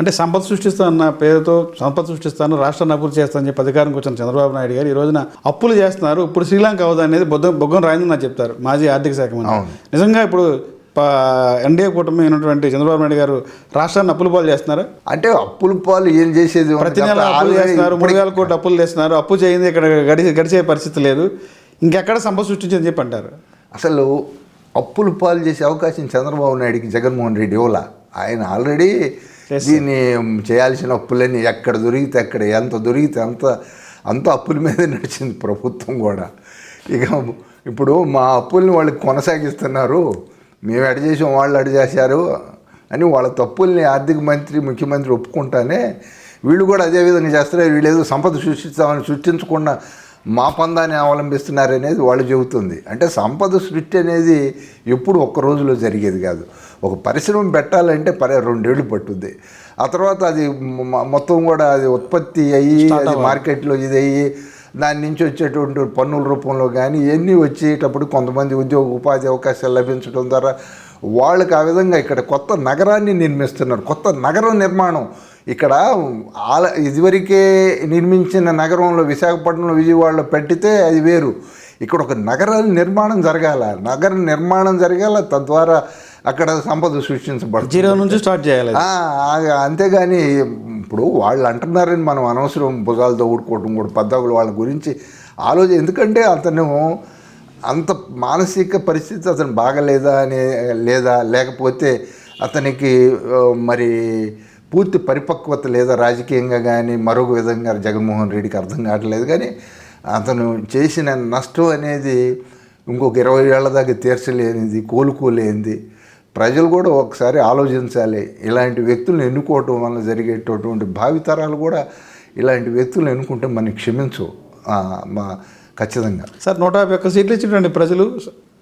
అంటే సంపద సృష్టిస్తానన్న పేరుతో సంపద సృష్టిస్తాను, రాష్ట్రాన్ని అభివృద్ధి చేస్తానని చెప్పి అధికారంకి వచ్చిన చంద్రబాబు నాయుడు గారు ఈ రోజున అప్పులు చేస్తున్నారు. ఇప్పుడు శ్రీలంక అవుదా అనేది బొగ్గన రాయిందని నాకు చెప్తారు మాజీ ఆర్థిక శాఖ మంత్రి. నిజంగా ఇప్పుడు ఎన్డీఏ కూటమి అయినటువంటి చంద్రబాబు నాయుడు గారు రాష్ట్రాన్ని అప్పుల పాలు చేస్తున్నారు. అంటే అప్పుల పాలు ఏం చేసేది, ప్రతి నెల అప్పులు చేస్తున్నారు, 3,000 కోట్లు అప్పులు చేస్తున్నారు. అప్పు చేయింది ఇక్కడ గడిచే పరిస్థితి లేదు, ఇంకెక్కడ సంపద సృష్టించని చెప్పి అంటారు. అసలు అప్పుల పాలు చేసే అవకాశం చంద్రబాబు నాయుడికి జగన్మోహన్ రెడ్డి ఇవ్వాల. ఆయన ఆల్రెడీ దీన్ని చేయాల్సిన అప్పులన్నీ ఎక్కడ దొరికితే అక్కడ, ఎంత దొరికితే అంత అప్పుల మీద నడిచింది ప్రభుత్వం కూడా. ఇక ఇప్పుడు మా అప్పుల్ని వాళ్ళకి కొనసాగిస్తున్నారు, మేము ఎడ చేసాం వాళ్ళు అడ చేశారు అని వాళ్ళ తప్పుల్ని ఆర్థిక మంత్రి ముఖ్యమంత్రి ఒప్పుకుంటానే వీళ్ళు కూడా అదే విధంగా చేస్తారు. వీళ్ళు ఏదో సంపద సృష్టించకుండా మా పందాన్ని అవలంబిస్తున్నారనేది వాళ్ళు చెబుతుంది. అంటే సంపద సృష్టి అనేది ఎప్పుడు ఒక్క రోజులో జరిగేది కాదు. ఒక పరిశ్రమ పెట్టాలంటే 2 ఏళ్ళు పట్టుద్ది. ఆ తర్వాత అది మొత్తం కూడా అది ఉత్పత్తి అయ్యి అది మార్కెట్లో ఇది అయ్యి దాని నుంచి వచ్చేటువంటి పన్నుల రూపంలో కానీ ఇవన్నీ వచ్చేటప్పుడు కొంతమంది ఉపాధి అవకాశాలు లభించడం ద్వారా వాళ్ళకి ఆ విధంగా ఇక్కడ కొత్త నగరాన్ని నిర్మిస్తున్నారు. కొత్త నగరం నిర్మాణం ఇక్కడ ఇదివరకే నిర్మించిన నగరంలో విశాఖపట్నంలో విజయవాడలో పెట్టితే అది వేరు. ఇక్కడ ఒక నగరాల నిర్మాణం జరగాల, తద్వారా అక్కడ సంపద సృష్టించబడుతుంది. 0 నుంచి స్టార్ట్ చేయాలి. అంతేగాని ఇప్పుడు వాళ్ళు అంటున్నారని మనం అనవసరం భుజాలతో ఊడుకోవటం కూడా పద్దాకులు వాళ్ళ గురించి ఎందుకంటే అతను అంత మానసిక పరిస్థితి అతను బాగలేదా లేకపోతే అతనికి మరి పూర్తి పరిపక్వత లేదా రాజకీయంగా కానీ మరొక విధంగా జగన్మోహన్ రెడ్డికి అర్థం కావట్లేదు. కానీ అతను చేసిన నష్టం అనేది ఇంకొక 20 ఏళ్ల దాకా తీర్చలేనిది, కోలుకోలేనిది. ప్రజలు కూడా ఒకసారి ఆలోచించాలి. ఇలాంటి వ్యక్తులను ఎన్నుకోవటం వల్ల జరిగేటటువంటి భావితరాలు కూడా ఇలాంటి వ్యక్తులను ఎన్నుకుంటే మనకి క్షమించు ఖచ్చితంగా. సార్ 151 సీట్లు ఇచ్చినటువంటి ప్రజలు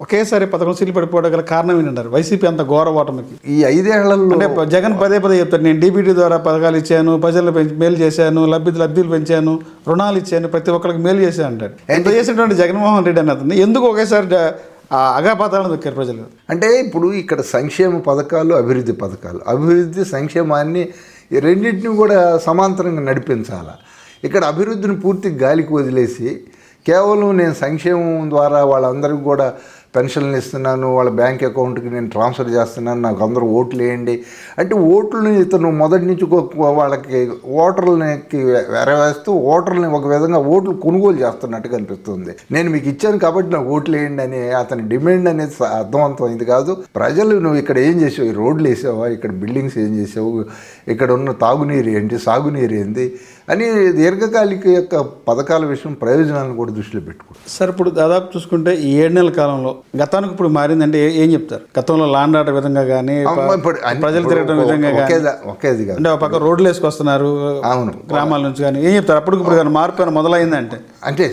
ఒకేసారి 11 సీట్లు పడిపోవడం గల కారణం ఏంటంటారు? వైసీపీ అంత ఘోర ఓటమికి ఈ 5 ఏళ్లలో అంటే జగన్ పదే చెప్తారు, నేను డీబీటీ ద్వారా పథకాలు ఇచ్చాను, ప్రజలు మేలు చేశాను, లబ్ధులు పెంచాను, రుణాలు ఇచ్చాను, ప్రతి ఒక్కరికి మేలు చేశాను అంటారు. ఎంత చేసినటువంటి జగన్మోహన్ రెడ్డి అన్నది ఎందుకు ఒకేసారి అగాపాతాలను దొక్కారు ప్రజలు? అంటే ఇప్పుడు ఇక్కడ సంక్షేమ పథకాలు, అభివృద్ధి సంక్షేమాన్ని రెండింటిని కూడా సమాంతరంగా నడిపించాలి. ఇక్కడ అభివృద్ధిని పూర్తి గాలికి వదిలేసి కేవలం నేను సంక్షేమం ద్వారా వాళ్ళందరికీ కూడా పెన్షన్లు ఇస్తున్నాను, వాళ్ళ బ్యాంక్ అకౌంట్కి నేను ట్రాన్స్ఫర్ చేస్తున్నాను, నాకు అందరూ ఓట్లు వేయండి అంటే ఓట్లని ఇతను మొదటి నుంచి వాళ్ళకి ఓటర్లకి వెరవేస్తూ ఓటర్లని ఒక విధంగా ఓట్లు కొనుగోలు చేస్తున్నట్టుగా అనిపిస్తుంది. నేను మీకు ఇచ్చాను కాబట్టి నాకు ఓట్లు వేయండి అని అతని డిమాండ్ అనేది అర్థవంతమైంది కాదు. ప్రజలు నువ్వు ఇక్కడ ఏం చేసావు, ఈ రోడ్లు వేసావా, ఇక్కడ బిల్డింగ్స్ ఏం చేసావు, ఇక్కడ ఉన్న తాగునీరు ఏంటి, సాగునీరు ఏంటి అని దీర్ఘకాలిక యొక్క పథకాల విషయం ప్రయోజనాలను కూడా దృష్టిలో పెట్టుకుంటారు. సార్ ఇప్పుడు దాదాపు చూసుకుంటే ఈ 7 నెలల కాలంలో గతానికి ఇప్పుడు మారిందంటే ఏం చెప్తారు? గతంలో లాండ్ ఆర్డర్ విధంగా కానీ ప్రజలు తిరగడం విధంగా ఒకేది కాదు. అంటే ఒక పక్క రోడ్లు వేసుకొస్తున్నారు అవును గ్రామాల నుంచి కానీ ఏం చెప్తారు? అప్పుడు ఇప్పుడు మార్పు మొదలైందంటే అంటే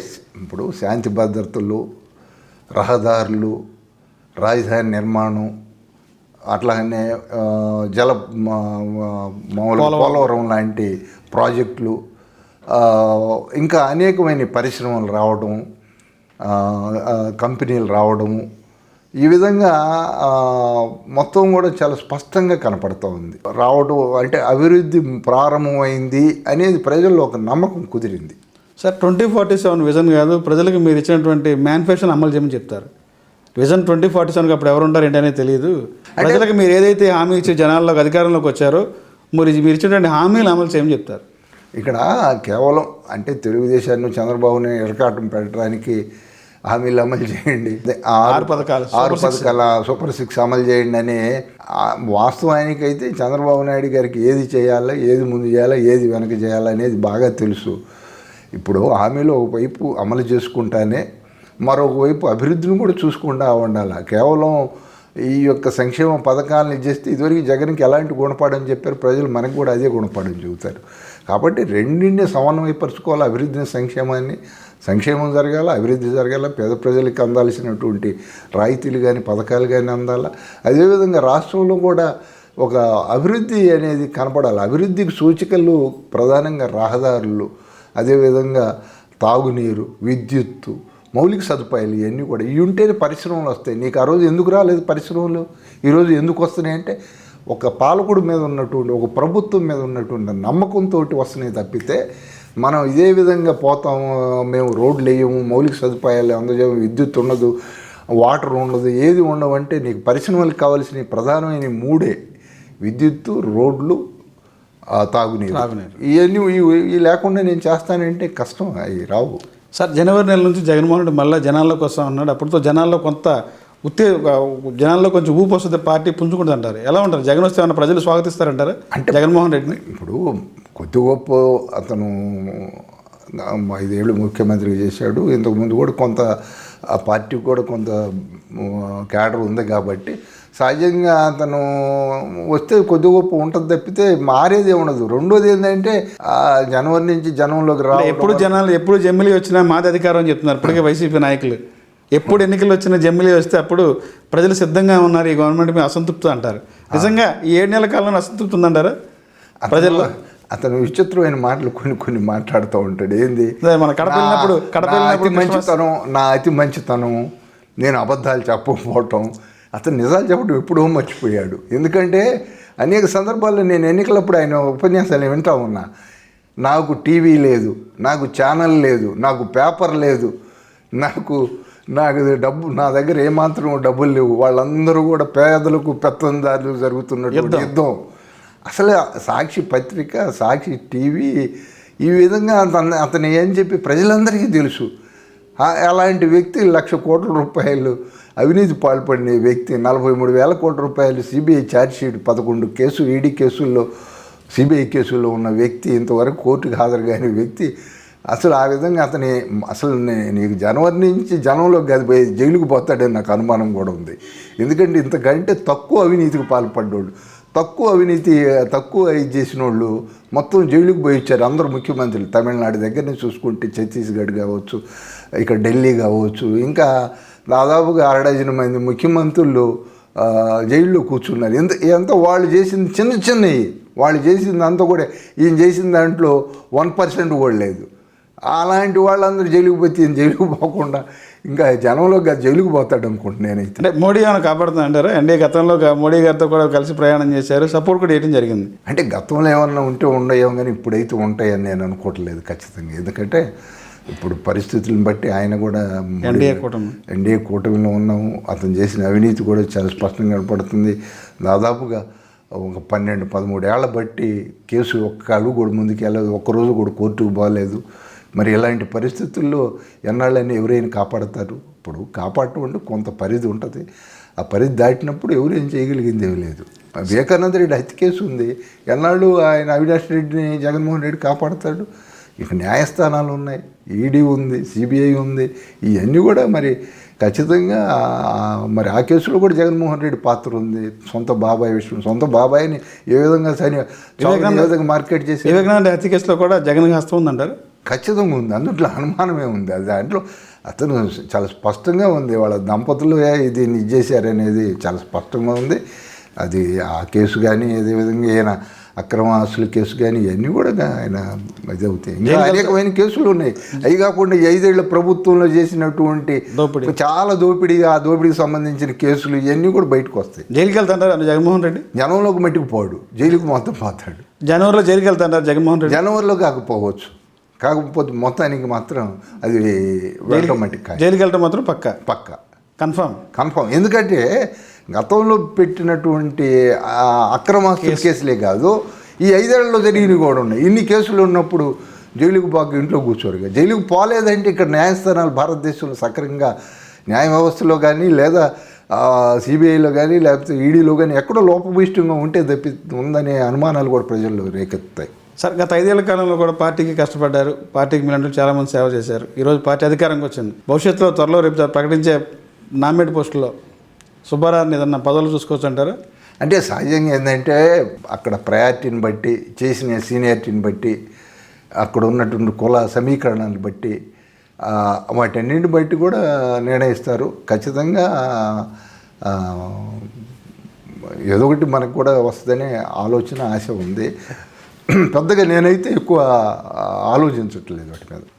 ఇప్పుడు శాంతి భద్రతలు, రహదారులు, రాజధాని నిర్మాణం, అట్లాగనే పోలవరం లాంటి ప్రాజెక్టులు, ఇంకా అనేకమైన పరిశ్రమలు రావడం, కంపెనీలు రావడము, ఈ విధంగా మొత్తం కూడా చాలా స్పష్టంగా కనపడుతూ ఉంది. రావడం అంటే అభివృద్ధి ప్రారంభమైంది అనేది ప్రజల్లో ఒక నమ్మకం కుదిరింది. సార్ 2047 విజన్ కాదు, ప్రజలకు మీరు ఇచ్చినటువంటి మేనిఫెస్టోని అమలు చేయమని చెప్తారు. విజన్ 2047కి అప్పుడు ఎవరు ఉంటారు ఏంటనేది తెలియదు. ప్రజలకు మీరు ఏదైతే హామీ ఇచ్చి జనాల్లోకి అధికారంలోకి వచ్చారో మీరు ఇచ్చినటువంటి హామీలు అమలు చేయమని చెప్తారు. ఇక్కడ కేవలం అంటే తెలుగుదేశాన్ని చంద్రబాబుని ఇరకాటం పెట్టడానికి హామీలు అమలు చేయండి, 6 పథకాల సూపర్ 6 అమలు చేయండి అని వాస్తవానికైతే చంద్రబాబు నాయుడు గారికి ఏది చేయాలో, ఏది ముందు చేయాలో, ఏది వెనక చేయాలో అనేది బాగా తెలుసు. ఇప్పుడు హామీలు ఒకవైపు అమలు చేసుకుంటానే మరొక వైపు అభివృద్ధిని కూడా చూసుకుంటూ ఉండాలి. కేవలం ఈ యొక్క సంక్షేమ పథకాలను చేస్తే ఇదివరకు జగన్కి ఎలాంటి గుణపాఠం చెప్పారు, ప్రజలు మనకు కూడా అదే గుణపాఠం చెబుతారు. కాబట్టి రెండింటిని సమన్వయపరచుకోవాలి. అభివృద్ధిని సంక్షేమం జరగాల, అభివృద్ధి జరగాల, పేద ప్రజలకు అందాల్సినటువంటి రాయితీలు కానీ పథకాలు కానీ అందాల. అదేవిధంగా రాష్ట్రంలో కూడా ఒక అభివృద్ధి అనేది కనపడాలి. అభివృద్ధికి సూచికలు ప్రధానంగా రహదారులు, అదేవిధంగా తాగునీరు, విద్యుత్తు, మౌలిక సదుపాయాలు ఇవన్నీ కూడా ఇవి ఉంటేనే పరిశ్రమలు వస్తాయి. నీకు ఆ రోజు ఎందుకు రాలేదు పరిశ్రమలు, ఈరోజు ఎందుకు వస్తున్నాయి అంటే ఒక పాలకుడి మీద ఉన్నటువంటి ఒక ప్రభుత్వం మీద ఉన్నటువంటి నమ్మకంతో వస్తున్నాయి తప్పితే మనం ఇదే విధంగా పోతాము, మేము రోడ్లు వేయము, మౌలిక సదుపాయాలు అందజేయము, విద్యుత్ ఉండదు, వాటర్ ఉండదు, ఏది ఉండవంటే నీకు పరిశ్రమలకు కావాల్సిన ప్రధానమైన మూడే: విద్యుత్తు, రోడ్లు, తాగునీరు. ఇవన్నీ ఇవి లేకుండా నేను చేస్తానంటే కష్టం, అవి రావు. సార్, జనవరి నెల నుంచి జగన్మోహన్ రెడ్డి మళ్ళీ జనాల్లోకి వస్తా ఉన్నాడు. అప్పుడుతో జనాల్లో కొంత జనాల్లో కొంచెం ఊపు వస్తుంది, పార్టీ పుంజుకుంటుంది అంటారు. ఎలా ఉంటారు? జగన్ వస్తే ఏమన్నా ప్రజలు స్వాగతిస్తారంటారు అంటే జగన్మోహన్ రెడ్డిని? ఇప్పుడు కొద్ది గొప్ప అతను 5 ఏళ్ళు ముఖ్యమంత్రిగా చేశాడు. ఇంతకుముందు కూడా కొంత ఆ పార్టీకి కూడా కొంత క్యాడర్ ఉంది కాబట్టి సహజంగా అతను వస్తే కొద్ది గొప్ప ఉంటుంది తప్పితే మారేది ఉండదు. రెండోది ఏంటంటే జనవరి నుంచి జనంలోకి ఎప్పుడు జమ్మిలీ వచ్చినా మాది అధికారం అని చెప్తున్నారు ఇప్పటికే వైసీపీ నాయకులు. ఎప్పుడు ఎన్నికలు వచ్చినా జమ్మిలీ వస్తే అప్పుడు ప్రజలు సిద్ధంగా ఉన్నారు, ఈ గవర్నమెంట్ మీద అసంతృప్తి అంటారు. నిజంగా ఈ 7 నెలల కాలంలో అసంతృప్తి ఉందంటారా ప్రజల్లో? అతను విచిత్రమైన మాటలు కొన్ని మాట్లాడుతూ ఉంటాడు. ఏంది, మన అతి మంచితనం, నేను అబద్ధాలు చెప్పకపోవటం, అతను నిజాలు చెప్పడం ఎప్పుడో మర్చిపోయాడు. ఎందుకంటే అనేక సందర్భాల్లో నేను ఎన్నికలప్పుడు ఆయన ఉపన్యాసాలు వింటా ఉన్నా. నాకు టీవీ లేదు, నాకు ఛానల్ లేదు, నాకు పేపర్ లేదు, నాకు డబ్బు, నా దగ్గర ఏమాత్రం డబ్బులు లేవు, వాళ్ళందరూ కూడా పేదలకు పెత్తందారులు జరుగుతున్నటువంటి యుద్ధం. అసలు సాక్షి పత్రిక, సాక్షి టీవీ ఈ విధంగా అతను ఏం చెప్పి ప్రజలందరికీ తెలుసు. అలాంటి వ్యక్తి 1,00,000 కోట్ల రూపాయలు అవినీతి పాల్పడిన వ్యక్తి, 43,000 కోట్ల రూపాయలు సిబిఐ ఛార్జ్షీట్, 11 కేసులు ఈడీ కేసుల్లో, సిబిఐ కేసుల్లో ఉన్న వ్యక్తి, ఇంతవరకు కోర్టుకు హాజరు కాని వ్యక్తి. అసలు ఆ విధంగా అసలు నీకు జనవరి నుంచి జనంలోకి అది పోయి జైలుకు పోతాడని నాకు అనుమానం కూడా ఉంది. ఎందుకంటే ఇంతకంటే తక్కువ అవినీతికి పాల్పడ్డోళ్ళు, తక్కువ ఇది చేసిన వాళ్ళు మొత్తం జైలుకు పోయి వచ్చారు అందరూ ముఖ్యమంత్రులు. తమిళనాడు దగ్గర నుంచి చూసుకుంటే ఛత్తీస్గఢ్ కావచ్చు, ఇక్కడ ఢిల్లీ కావచ్చు, ఇంకా దాదాపుగా 6 మంది ముఖ్యమంత్రులు జైల్లో కూర్చున్నారు. ఎంత వాళ్ళు చేసింది చిన్నవి, వాళ్ళు చేసింది అంతా కూడా ఈయన చేసిన దాంట్లో 1% కూడా లేదు. అలాంటి వాళ్ళందరూ జైలుకు పోతే ఈయన జైలుకు పోకుండా ఇంకా జనంలో జైలుకు పోతాడు అనుకుంటున్నాను నేనైతే. అంటే మోడీ ఏమైనా కాపాడుతుంది అంటారా? ఎన్డీఏ గతంలో మోడీ గారితో కూడా కలిసి ప్రయాణం చేశారు, సపోర్ట్ కూడా చేయడం జరిగింది. అంటే గతంలో ఏమన్నా ఉంటే ఉండయేమో కానీ ఇప్పుడైతే ఉంటాయని నేను అనుకోవట్లేదు ఖచ్చితంగా. ఎందుకంటే ఇప్పుడు పరిస్థితులను బట్టి ఆయన కూడా ఎన్డీఏ కూటమిలో ఉన్నాము. అతను చేసిన అవినీతి కూడా చాలా స్పష్టంగా కనపడుతుంది. దాదాపుగా ఒక 12-13 ఏళ్ల బట్టి కేసు ఒక్క అడుగు కూడా ముందుకు వెళ్ళదు, ఒక్కరోజు కూడా కోర్టుకు పోలేదు. మరి ఇలాంటి పరిస్థితుల్లో ఎన్నాళ్ళని ఎవరైనా కాపాడతారు? ఇప్పుడు కాపాడటం అంటే కొంత పరిధి ఉంటుంది. ఆ పరిధి దాటినప్పుడు ఎవరేం చేయగలిగింది ఏమీ లేదు. వివేకానంద రెడ్డి హత్య కేసు ఉంది, ఎన్నాళ్ళు ఆయన అవినాష్ రెడ్డిని జగన్మోహన్ రెడ్డి కాపాడతాడు? ఇక న్యాయస్థానాలు ఉన్నాయి, ఈడీ ఉంది, సిబిఐ ఉంది, ఇవన్నీ కూడా మరి ఖచ్చితంగా మరి ఆ కేసులో కూడా జగన్మోహన్ రెడ్డి పాత్ర ఉంది. సొంత బాబాయిని ఏ విధంగా మార్కెట్ చేసి వివేకానంద హత్య కేసులో కూడా జగన్ హస్తం ఉందంటారు? ఖచ్చితంగా ఉంది, అందుట్లో అనుమానమే ఉంది. అది దాంట్లో అతను చాలా స్పష్టంగా ఉంది. వాళ్ళ దంపతులు దీన్ని చేశారనేది చాలా స్పష్టంగా ఉంది. అది ఆ కేసు కానీ అదేవిధంగా ఈయన అక్రమ ఆస్తుల కేసు కానీ ఇవన్నీ కూడా ఆయన ఇది అవుతాయి. ఇంకా అనేకమైన కేసులు ఉన్నాయి. అవి కాకుండా 5 ఏళ్ల ప్రభుత్వంలో చేసినటువంటి చాలా ఆ దోపిడీకి సంబంధించిన కేసులు ఇవన్నీ కూడా బయటకు వస్తాయి. జైలుకి వెళ్తాంటారు జగన్మోహన్ రెడ్డి? జనంలోకి మట్టికి పోడు, జైలుకి మొత్తం పోతాడు. జనవరిలో జైలుకి వెళ్తాంటారు జగన్మోహన్ రెడ్డి? జనవరిలో కాకపోవచ్చు, కాకపోతే మొత్తానికి మాత్రం అది వెళ్ళటం మట్టికి, జైలుకి వెళ్ళటం మాత్రం పక్క కన్ఫర్మ్. ఎందుకంటే గతంలో పెట్టినటువంటి అక్రమాస్తుల కేసులే కాదు, ఈ 5 ఏళ్లలో జరిగినవి కూడా ఉన్నాయి. ఇన్ని కేసులు ఉన్నప్పుడు జైలుకు బాగా ఇంట్లో కూర్చోరుగా. జైలుకు పోలేదంటే ఇక్కడ న్యాయస్థానాలు భారతదేశంలో సక్రమంగా న్యాయ వ్యవస్థలో కానీ లేదా సిబిఐలో కానీ లేకపోతే ఈడీలో కానీ ఎక్కడో లోపభూయిష్టంగా ఉంటే ఉందనే అనుమానాలు కూడా ప్రజల్లో రేకెత్తాయి. సార్, గత 5 ఏళ్ల కాలంలో కూడా పార్టీకి కష్టపడ్డారు, పార్టీకి మీరంటూ చాలామంది సేవ చేశారు. ఈరోజు పార్టీ అధికారంకి వచ్చింది. భవిష్యత్తులో త్వరలో రేపు ప్రకటించే నామినేట్ పోస్టులో సుబ్బారావుని ఏదన్నా పదవులు చూసుకోవచ్చు అంటారు? అంటే సహజంగా ఏంటంటే అక్కడ ప్రయారిటీని బట్టి, చేసిన సీనియారిటీని బట్టి, అక్కడ ఉన్నటువంటి కుల సమీకరణాన్ని బట్టి, వాటన్నింటిని బట్టి కూడా నిర్ణయిస్తారు. ఖచ్చితంగా ఏదో ఒకటి మనకు కూడా వస్తుందనే ఆలోచన, ఆశ ఉంది. పెద్దగా నేనైతే ఎక్కువ ఆలోచించట్లేదు వాటి మీద.